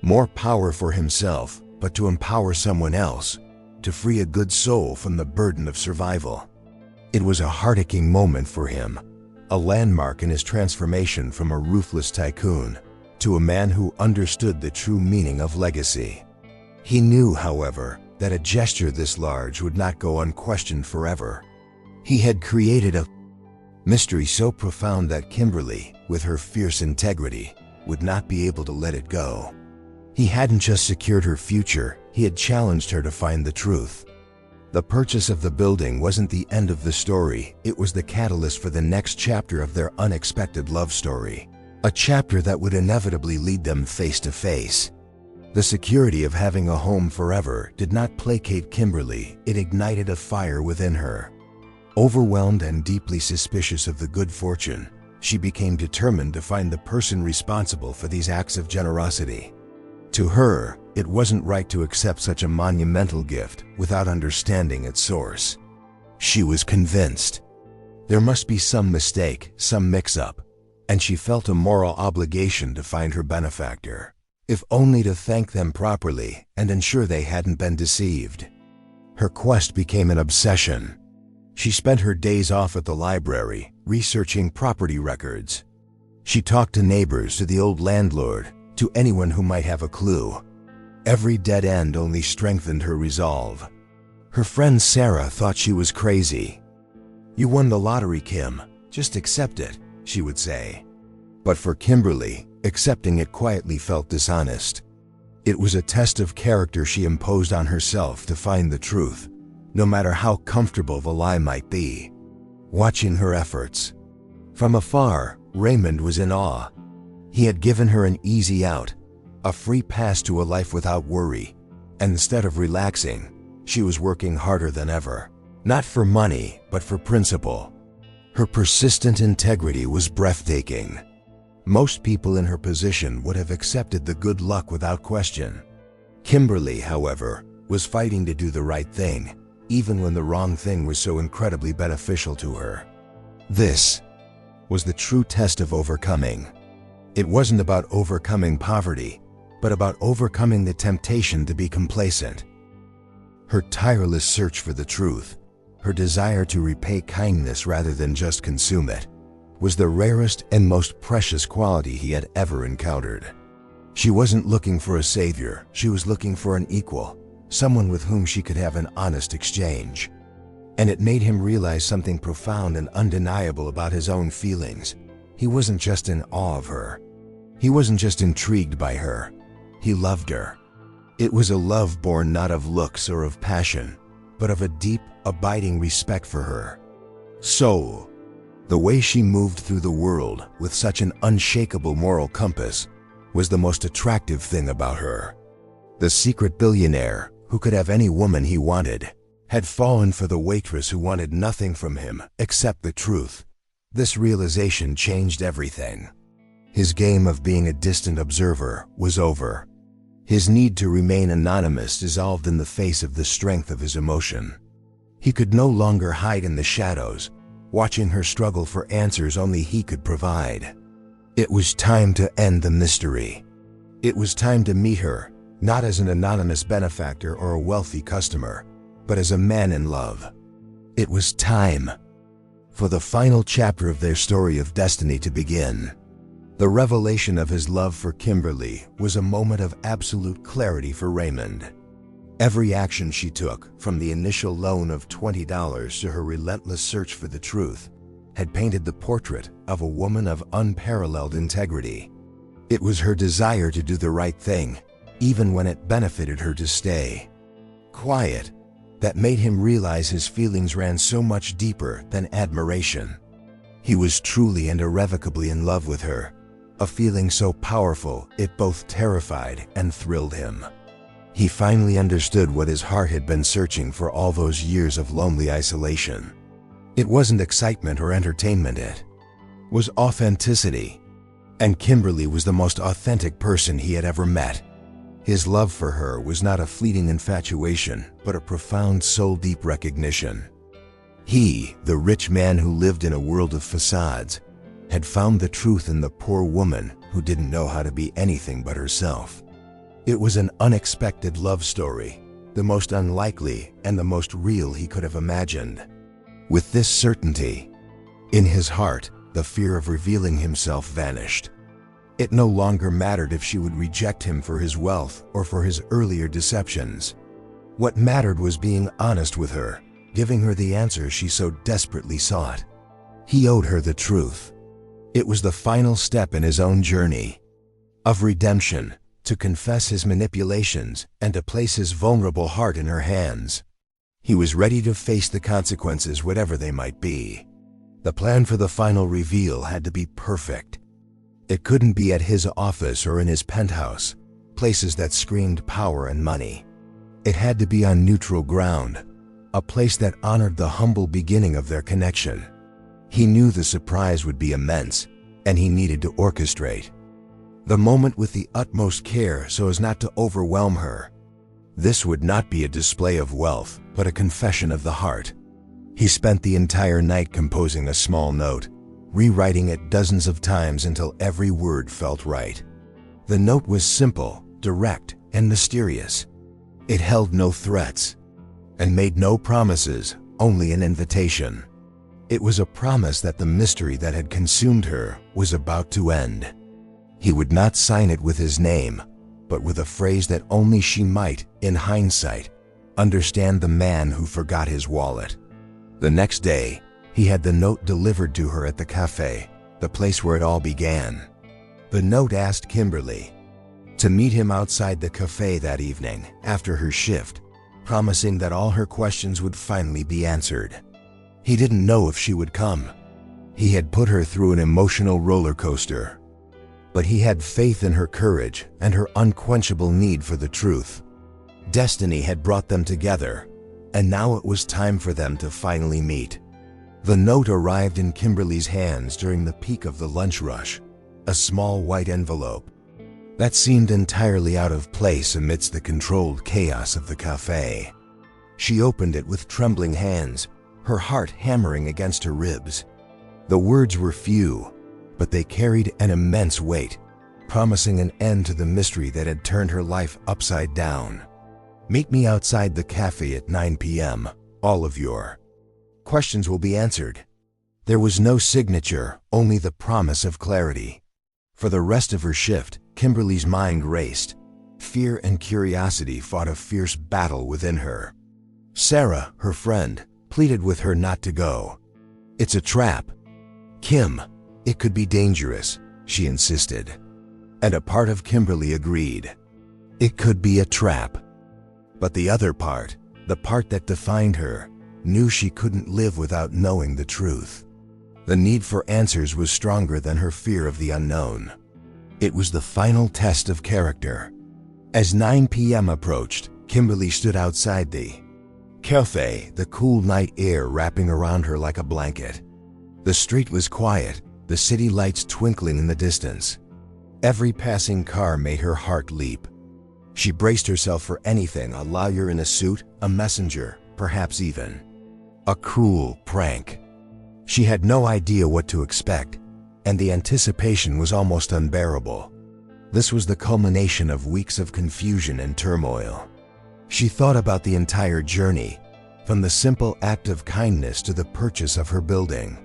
more power for himself, but to empower someone else, to free a good soul from the burden of survival. It was a heart-aching moment for him, a landmark in his transformation from a ruthless tycoon to a man who understood the true meaning of legacy. He knew, however, that a gesture this large would not go unquestioned forever. He had created a mystery so profound that Kimberly, with her fierce integrity, would not be able to let it go. He hadn't just secured her future, he had challenged her to find the truth. The purchase of the building wasn't the end of the story, it was the catalyst for the next chapter of their unexpected love story. A chapter that would inevitably lead them face to face. The security of having a home forever did not placate Kimberly, it ignited a fire within her. Overwhelmed and deeply suspicious of the good fortune, she became determined to find the person responsible for these acts of generosity. To her, it wasn't right to accept such a monumental gift without understanding its source. She was convinced there must be some mistake, some mix-up, and she felt a moral obligation to find her benefactor, if only to thank them properly and ensure they hadn't been deceived. Her quest became an obsession. She spent her days off at the library, researching property records. She talked to neighbors, to the old landlord, to anyone who might have a clue. Every dead end only strengthened her resolve. Her friend Sarah thought she was crazy. "You won the lottery, Kim. Just accept it," she would say. But for Kimberly, accepting it quietly felt dishonest. It was a test of character she imposed on herself to find the truth, no matter how comfortable the lie might be. Watching her efforts from afar, Raymond was in awe. He had given her an easy out, a free pass to a life without worry, and instead of relaxing, she was working harder than ever. Not for money, but for principle. Her persistent integrity was breathtaking. Most people in her position would have accepted the good luck without question. Kimberly, however, was fighting to do the right thing, even when the wrong thing was so incredibly beneficial to her. This was the true test of overcoming. It wasn't about overcoming poverty, but about overcoming the temptation to be complacent. Her tireless search for the truth, her desire to repay kindness rather than just consume it, was the rarest and most precious quality he had ever encountered. She wasn't looking for a savior, she was looking for an equal, someone with whom she could have an honest exchange. And it made him realize something profound and undeniable about his own feelings. He wasn't just in awe of her. He wasn't just intrigued by her. He loved her. It was a love born not of looks or of passion, but of a deep, abiding respect for her. So, the way she moved through the world with such an unshakable moral compass was the most attractive thing about her. The secret billionaire, who could have any woman he wanted, had fallen for the waitress who wanted nothing from him except the truth. This realization changed everything. His game of being a distant observer was over. His need to remain anonymous dissolved in the face of the strength of his emotion. He could no longer hide in the shadows, watching her struggle for answers only he could provide. It was time to end the mystery. It was time to meet her, not as an anonymous benefactor or a wealthy customer, but as a man in love. It was time for the final chapter of their story of destiny to begin. The revelation of his love for Kimberly was a moment of absolute clarity for Raymond. Every action she took, from the initial loan of $20 to her relentless search for the truth, had painted the portrait of a woman of unparalleled integrity. It was her desire to do the right thing, even when it benefited her to stay quiet, that made him realize his feelings ran so much deeper than admiration. He was truly and irrevocably in love with her, a feeling so powerful it both terrified and thrilled him. He finally understood what his heart had been searching for all those years of lonely isolation. It wasn't excitement or entertainment, it was authenticity. And Kimberly was the most authentic person he had ever met. His love for her was not a fleeting infatuation, but a profound soul-deep recognition. He, the rich man who lived in a world of facades, had found the truth in the poor woman who didn't know how to be anything but herself. It was an unexpected love story, the most unlikely and the most real he could have imagined. With this certainty in his heart, the fear of revealing himself vanished. It no longer mattered if she would reject him for his wealth or for his earlier deceptions. What mattered was being honest with her, giving her the answers she so desperately sought. He owed her the truth. It was the final step in his own journey of redemption, to confess his manipulations and to place his vulnerable heart in her hands. He was ready to face the consequences, whatever they might be. The plan for the final reveal had to be perfect. It couldn't be at his office or in his penthouse, places that screamed power and money. It had to be on neutral ground, a place that honored the humble beginning of their connection. He knew the surprise would be immense, and he needed to orchestrate the moment with the utmost care so as not to overwhelm her. This would not be a display of wealth, but a confession of the heart. He spent the entire night composing a small note, rewriting it dozens of times until every word felt right. The note was simple, direct, and mysterious. It held no threats and made no promises, only an invitation. It was a promise that the mystery that had consumed her was about to end. He would not sign it with his name, but with a phrase that only she might, in hindsight, understand: the man who forgot his wallet. The next day, he had the note delivered to her at the cafe, the place where it all began. The note asked Kimberly to meet him outside the cafe that evening after her shift, promising that all her questions would finally be answered. He didn't know if she would come. He had put her through an emotional roller coaster, but he had faith in her courage and her unquenchable need for the truth. Destiny had brought them together, and now it was time for them to finally meet. The note arrived in Kimberly's hands during the peak of the lunch rush, a small white envelope that seemed entirely out of place amidst the controlled chaos of the cafe. She opened it with trembling hands, her heart hammering against her ribs. The words were few, but they carried an immense weight, promising an end to the mystery that had turned her life upside down. Meet me outside the cafe at 9 p.m. All of your questions will be answered. There was no signature, only the promise of clarity. For the rest of her shift, Kimberly's mind raced. Fear and curiosity fought a fierce battle within her. Sarah, her friend, pleaded with her not to go. "It's a trap." "Kim, it could be dangerous," she insisted. And a part of Kimberly agreed. It could be a trap. But the other part, the part that defined her, knew she couldn't live without knowing the truth. The need for answers was stronger than her fear of the unknown. It was the final test of character. As 9 p.m. approached, Kimberly stood outside the cafe, the cool night air wrapping around her like a blanket. The street was quiet, the city lights twinkling in the distance. Every passing car made her heart leap. She braced herself for anything: a lawyer in a suit, a messenger, perhaps even a cruel prank. She had no idea what to expect, and the anticipation was almost unbearable. This was the culmination of weeks of confusion and turmoil. She thought about the entire journey, from the simple act of kindness to the purchase of her building.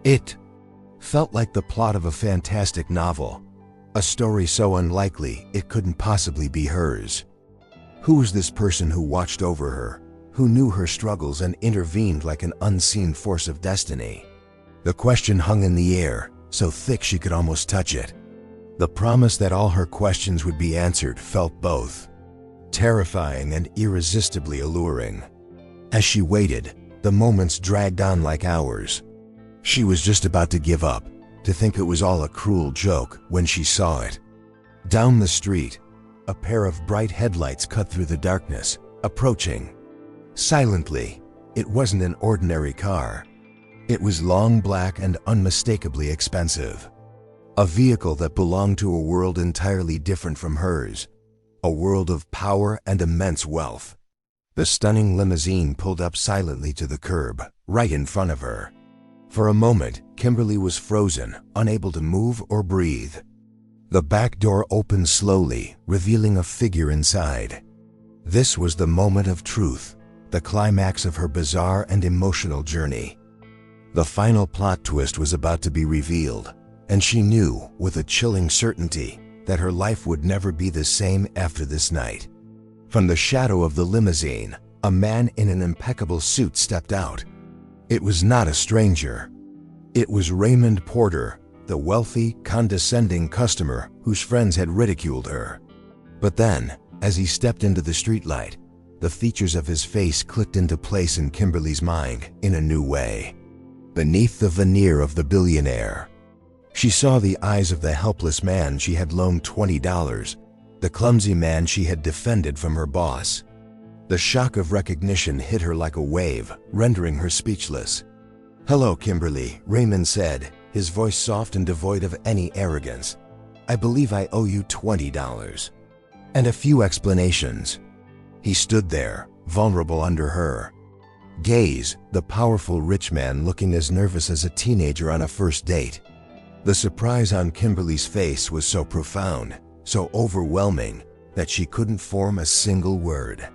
It felt like the plot of a fantastic novel, a story so unlikely it couldn't possibly be hers. Who was this person who watched over her, who knew her struggles and intervened like an unseen force of destiny? The question hung in the air, so thick she could almost touch it. The promise that all her questions would be answered felt both terrifying and irresistibly alluring. As she waited, the moments dragged on like hours. She was just about to give up, to think it was all a cruel joke, when she saw it. Down the street, a pair of bright headlights cut through the darkness, approaching. Silently, it wasn't an ordinary car. It was long, black, and unmistakably expensive. A vehicle that belonged to a world entirely different from hers, a world of power and immense wealth. The stunning limousine pulled up silently to the curb, right in front of her. For a moment, Kimberly was frozen, unable to move or breathe. The back door opened slowly, revealing a figure inside. This was the moment of truth, the climax of her bizarre and emotional journey. The final plot twist was about to be revealed, and she knew, with a chilling certainty, that her life would never be the same after this night. From the shadow of the limousine, a man in an impeccable suit stepped out. It was not a stranger. It was Raymond Porter, the wealthy, condescending customer whose friends had ridiculed her. But then, as he stepped into the streetlight, the features of his face clicked into place in Kimberly's mind in a new way. Beneath the veneer of the billionaire, she saw the eyes of the helpless man she had loaned $20, the clumsy man she had defended from her boss. The shock of recognition hit her like a wave, rendering her speechless. "Hello, Kimberly," Raymond said, his voice soft and devoid of any arrogance. "I believe I owe you $20. And a few explanations." He stood there, vulnerable under her gaze, the powerful rich man looking as nervous as a teenager on a first date. The surprise on Kimberly's face was so profound, so overwhelming, that she couldn't form a single word.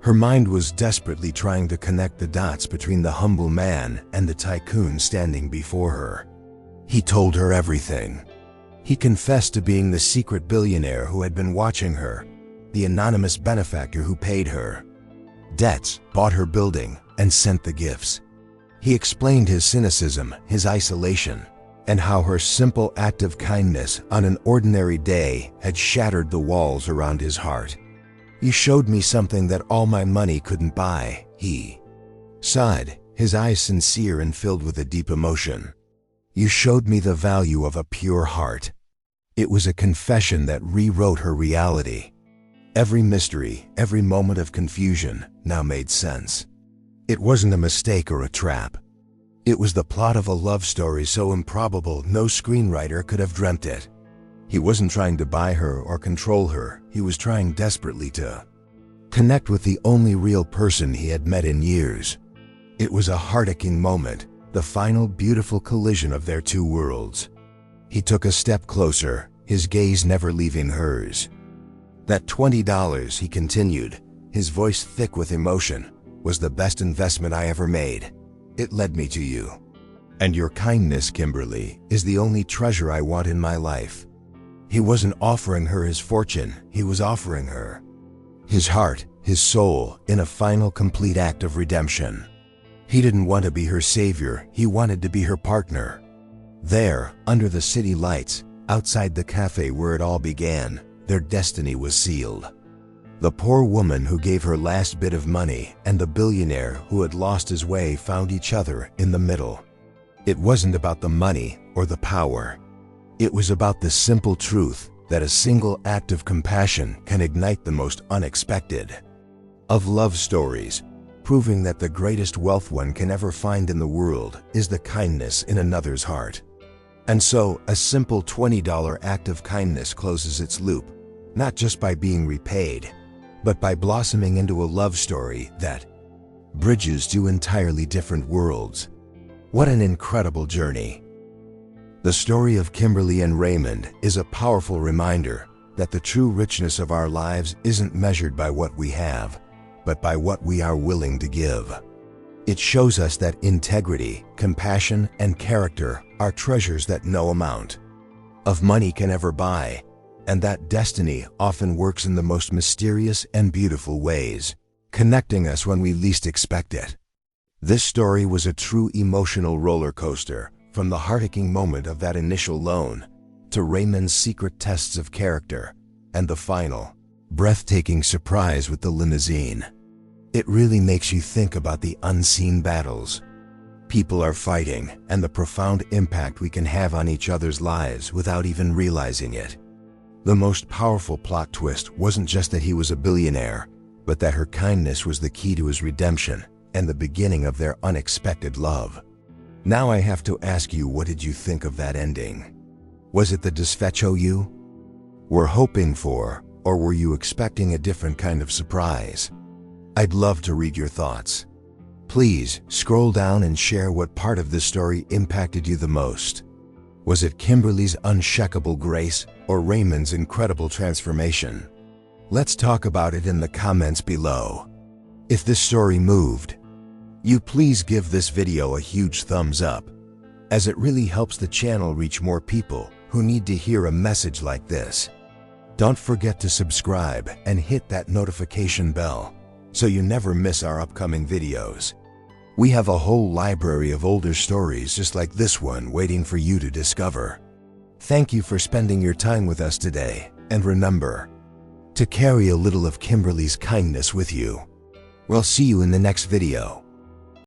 Her mind was desperately trying to connect the dots between the humble man and the tycoon standing before her. He told her everything. He confessed to being the secret billionaire who had been watching her, the anonymous benefactor who paid her debts, bought her building, and sent the gifts. He explained his cynicism, his isolation, and how her simple act of kindness on an ordinary day had shattered the walls around his heart. "You showed me something that all my money couldn't buy," he sighed, his eyes sincere and filled with a deep emotion. "You showed me the value of a pure heart." It was a confession that rewrote her reality. Every mystery, every moment of confusion now made sense. It wasn't a mistake or a trap. It was the plot of a love story so improbable no screenwriter could have dreamt it. He wasn't trying to buy her or control her. He was trying desperately to connect with the only real person he had met in years. It was a heart-aching moment, the final beautiful collision of their two worlds. He took a step closer, his gaze never leaving hers. "That $20, he continued, his voice thick with emotion, "was the best investment I ever made. It led me to you. And your kindness, Kimberly, is the only treasure I want in my life." He wasn't offering her his fortune, he was offering her his heart, his soul, in a final complete act of redemption. He didn't want to be her savior, he wanted to be her partner. There, under the city lights, outside the cafe where it all began, their destiny was sealed. The poor woman who gave her last bit of money and the billionaire who had lost his way found each other in the middle. It wasn't about the money or the power. It was about the simple truth that a single act of compassion can ignite the most unexpected of love stories, proving that the greatest wealth one can ever find in the world is the kindness in another's heart. And so, a simple $20 act of kindness closes its loop, not just by being repaid, but by blossoming into a love story that bridges two entirely different worlds. What an incredible journey! The story of Kimberly and Raymond is a powerful reminder that the true richness of our lives isn't measured by what we have, but by what we are willing to give. It shows us that integrity, compassion, and character are treasures that no amount of money can ever buy, and that destiny often works in the most mysterious and beautiful ways, connecting us when we least expect it. This story was a true emotional roller coaster, from the heart-aching moment of that initial loan to Raymond's secret tests of character and the final, breathtaking surprise with the limousine. It really makes you think about the unseen battles people are fighting and the profound impact we can have on each other's lives without even realizing it. The most powerful plot twist wasn't just that he was a billionaire, but that her kindness was the key to his redemption and the beginning of their unexpected love. Now I have to ask you, what did you think of that ending? Was it the desfecho you were hoping for, or were you expecting a different kind of surprise? I'd love to read your thoughts. Please scroll down and share what part of this story impacted you the most. Was it Kimberly's unshakable grace or Raymond's incredible transformation? Let's talk about it in the comments below. If this story moved you, please give this video a huge thumbs up, as it really helps the channel reach more people who need to hear a message like this. Don't forget to subscribe and hit that notification bell so you never miss our upcoming videos. We have a whole library of older stories just like this one waiting for you to discover. Thank you for spending your time with us today, and remember to carry a little of Kimberly's kindness with you. We'll see you in the next video.